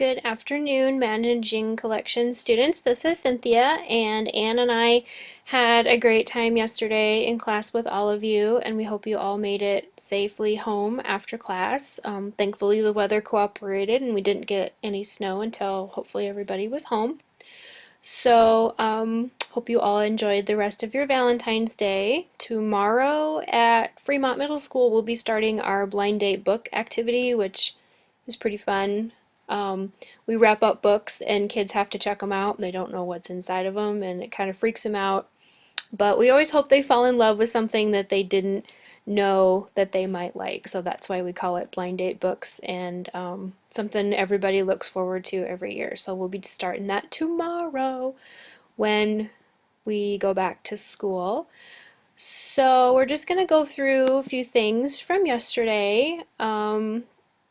Good afternoon, Managing Collection students. This is Cynthia, and Anne and I had a great time yesterday in class with all of you, and we hope you all made it safely home after class. Thankfully, the weather cooperated, and we didn't get any snow until hopefully everybody was home. So, hope you all enjoyed the rest of your Valentine's Day. Tomorrow at Fremont Middle School, we'll be starting our blind date book activity, which is pretty fun. Um, we wrap up books and kids have to check them out. They don't know what's inside of them and it kind of freaks them out. But we always hope they fall in love with something that they didn't know that they might like. So that's why we call it blind date books, and something everybody looks forward to every year. So we'll be starting that tomorrow when we go back to school. So we're just going to go through a few things from yesterday.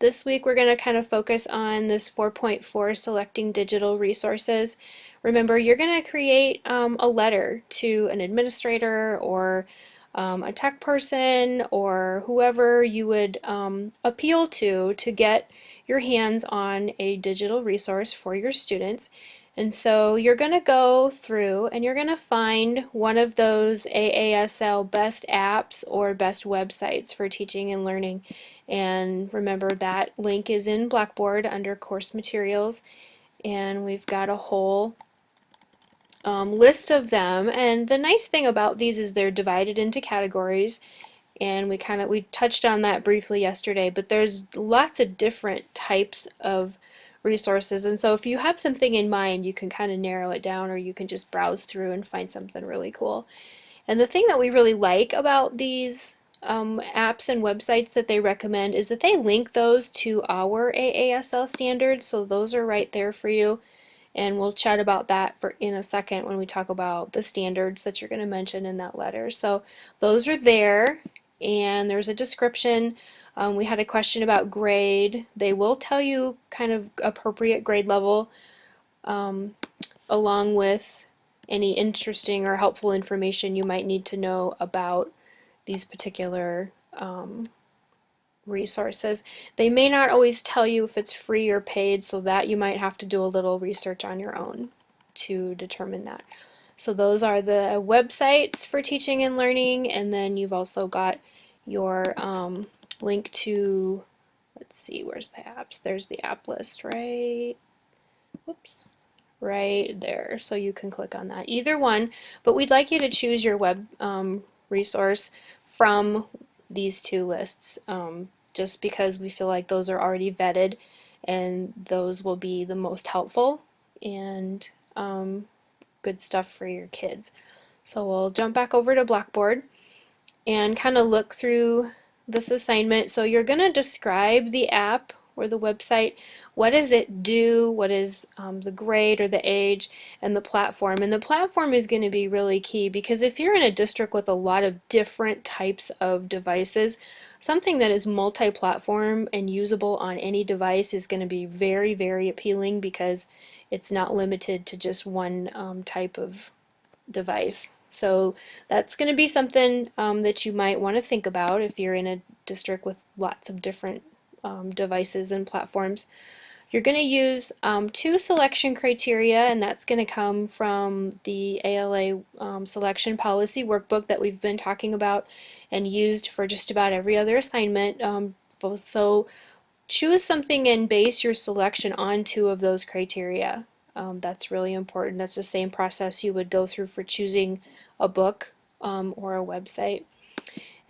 This week we're going to kind of focus on this 4.4 selecting digital resources. Remember, you're going to create a letter to an administrator or a tech person or whoever you would appeal to get your hands on a digital resource for your students. And so you're going to go through and you're going to find one of those AASL best apps or best websites for teaching and learning. And remember, that link is in Blackboard under course materials, and we've got a whole list of them. And the nice thing about these is they're divided into categories, and we touched on that briefly yesterday, but there's lots of different types of resources, and so if you have something in mind, you can kind of narrow it down, or you can just browse through and find something really cool. And the thing that we really like about these apps and websites that they recommend is that they link those to our AASL standards, so those are right there for you. And we'll chat about that in a second when we talk about the standards that you're going to mention in that letter. So those are there, and there's a description. We had a question about grade. They will tell you kind of appropriate grade level along with any interesting or helpful information you might need to know about these particular resources. They may not always tell you if it's free or paid, so that you might have to do a little research on your own to determine that. So those are the websites for teaching and learning, and then you've also got your link to, let's see, where's the apps? There's the app list, right? Whoops. Right there. So you can click on that. Either one, but we'd like you to choose your web resource from these two lists, just because we feel like those are already vetted and those will be the most helpful and good stuff for your kids. So we'll jump back over to Blackboard and kind of look through this assignment. So you're going to describe the app or the website. What does it do? What is the grade or the age and the platform? And the platform is going to be really key, because if you're in a district with a lot of different types of devices, something that is multi-platform and usable on any device is going to be very, very appealing, because it's not limited to just one type of device. So that's going to be something that you might want to think about if you're in a district with lots of different devices and platforms. You're going to use two selection criteria, and that's going to come from the ALA selection policy workbook that we've been talking about and used for just about every other assignment. So choose something and base your selection on two of those criteria. That's really important. That's the same process you would go through for choosing a book or a website.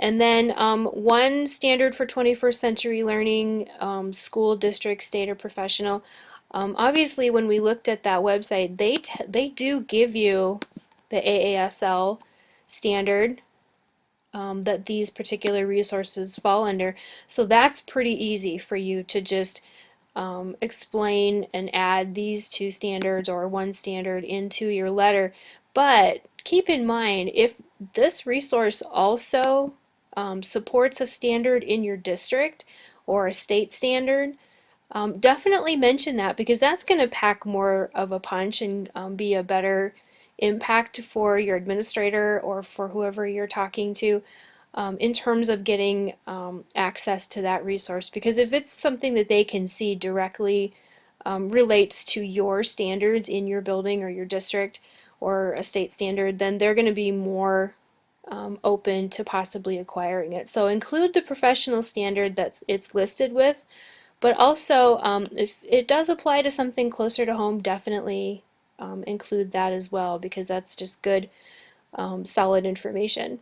And then one standard for 21st century learning, school, district, state, or professional. Obviously, when we looked at that website, they do give you the AASL standard that these particular resources fall under. So that's pretty easy for you to just explain and add these two standards or one standard into your letter. But keep in mind, if this resource also supports a standard in your district or a state standard, definitely mention that, because that's going to pack more of a punch and be a better impact for your administrator or for whoever you're talking to in terms of getting access to that resource. Because if it's something that they can see directly relates to your standards in your building or your district or a state standard, then they're going to be more open to possibly acquiring it. So include the professional standard that it's listed with, but also if it does apply to something closer to home, definitely include that as well, because that's just good, solid information.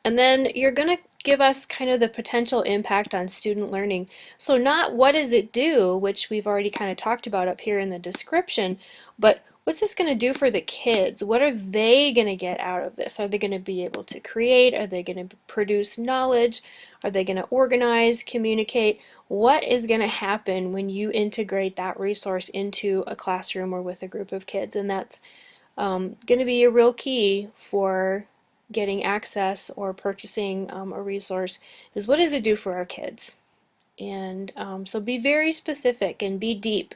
And then you're going to give us kind of the potential impact on student learning. So not what does it do, which we've already kind of talked about up here in the description, but what's this going to do for the kids? What are they going to get out of this? Are they going to be able to create? Are they going to produce knowledge? Are they going to organize, communicate? What is going to happen when you integrate that resource into a classroom or with a group of kids? And that's going to be a real key for getting access or purchasing a resource, is what does it do for our kids? And so be very specific and be deep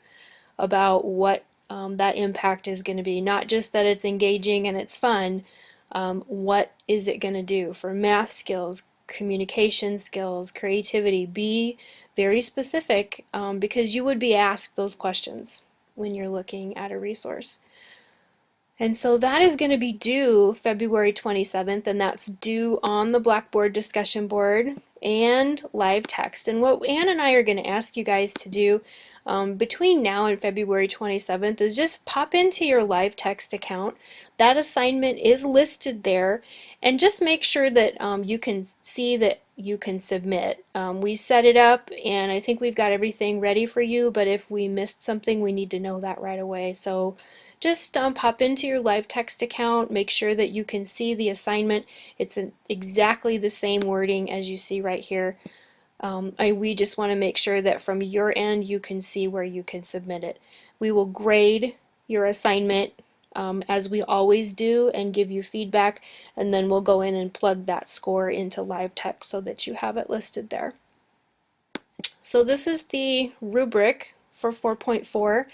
about what that impact is going to be. Not just that it's engaging and it's fun, what is it going to do for math skills, communication skills, creativity? Be very specific because you would be asked those questions when you're looking at a resource. And so that is going to be due February 27th, and that's due on the Blackboard discussion board and live text. And what Ann and I are going to ask you guys to do between now and February 27th is just pop into your live text account. That assignment is listed there, and just make sure that you can see that you can submit. We set it up, and I think we've got everything ready for you, but if we missed something, we need to know that right away. So just pop into your live text account, make sure that you can see the assignment. It's exactly the same wording as you see right here. We just want to make sure that from your end you can see where you can submit it. We will grade your assignment as we always do and give you feedback, and then we'll go in and plug that score into live text so that you have it listed there. So this is the rubric for 4.4.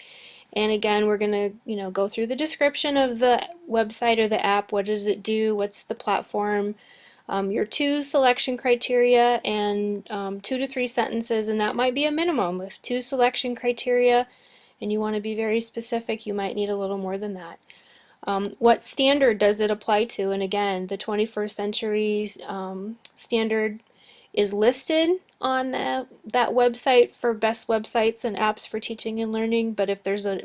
And again, we're going to, go through the description of the website or the app. What does it do? What's the platform? Your 2 selection criteria and 2 to 3 sentences, and that might be a minimum. If 2 selection criteria and you want to be very specific, you might need a little more than that. What standard does it apply to? And again, the 21st century standard is listed on that website for best websites and apps for teaching and learning, but if there's a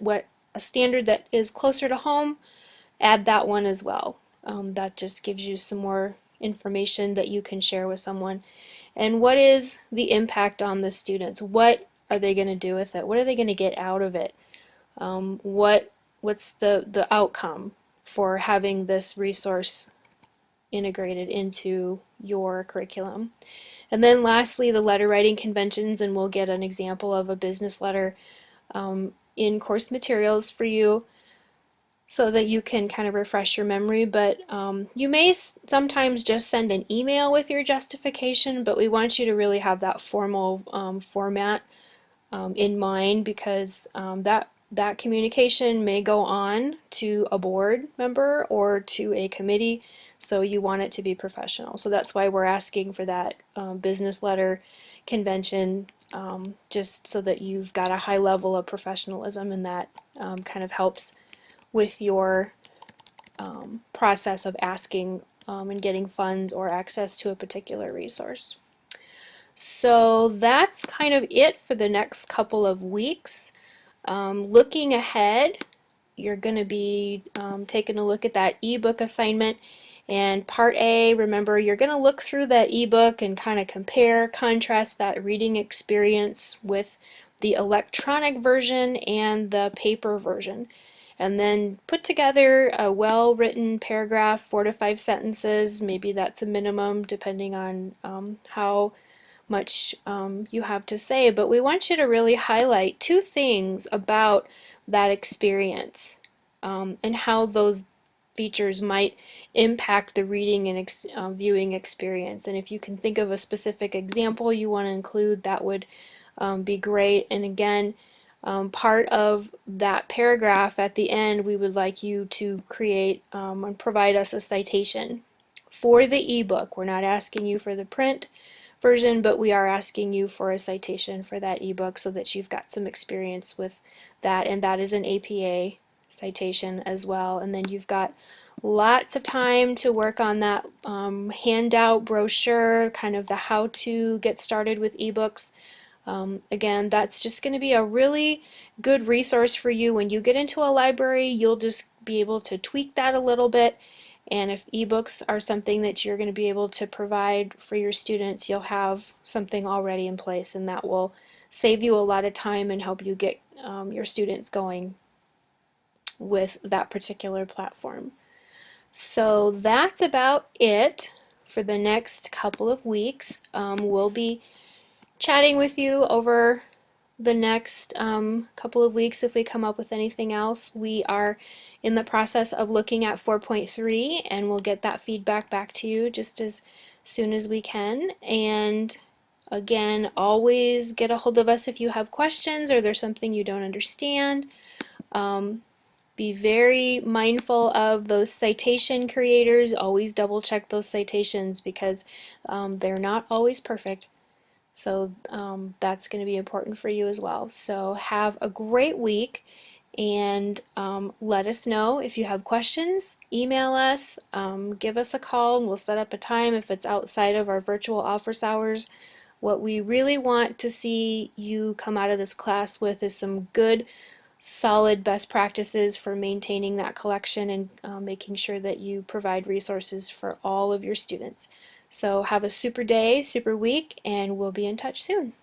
standard that is closer to home, add that one as well. That just gives you some more information that you can share with someone. And what is the impact on the students? What are they going to do with it? What are they going to get out of it? What's the outcome for having this resource integrated into your curriculum? And then lastly, the letter writing conventions, and we'll get an example of a business letter in course materials for you so that you can kind of refresh your memory. But you may sometimes just send an email with your justification, but we want you to really have that formal format in mind, because that communication may go on to a board member or to a committee, so you want it to be professional. So that's why we're asking for that business letter convention, just so that you've got a high level of professionalism, and that kind of helps with your process of asking and getting funds or access to a particular resource. So that's kind of it for the next couple of weeks. Looking ahead, you're going to be taking a look at that ebook assignment. And part A, remember, you're going to look through that ebook and kind of compare, contrast that reading experience with the electronic version and the paper version. And then put together a well-written paragraph, 4 to 5 sentences. Maybe that's a minimum depending on how much you have to say, but we want you to really highlight 2 things about that experience and how those features might impact the reading and viewing experience. And if you can think of a specific example you want to include, that would be great. And again, part of that paragraph at the end, we would like you to create and provide us a citation for the ebook. We're not asking you for the print. version, but we are asking you for a citation for that ebook so that you've got some experience with that, and that is an APA citation as well. And then you've got lots of time to work on that handout brochure, kind of the how to get started with ebooks. Again, that's just going to be a really good resource for you. When you get into a library, you'll just be able to tweak that a little bit. And if ebooks are something that you're going to be able to provide for your students, you'll have something already in place, and that will save you a lot of time and help you get your students going with that particular platform. So that's about it for the next couple of weeks. We'll be chatting with you over the next couple of weeks if we come up with anything else. We are in the process of looking at 4.3, and we'll get that feedback back to you just as soon as we can. And again, always get a hold of us if you have questions or there's something you don't understand. Be very mindful of those citation creators. Always double check those citations because they're not always perfect. So that's going to be important for you as well. So have a great week, and let us know if you have questions. Email us, give us a call, and we'll set up a time if it's outside of our virtual office hours. What we really want to see you come out of this class with is some good, solid best practices for maintaining that collection and making sure that you provide resources for all of your students. So have a super day, super week, and we'll be in touch soon.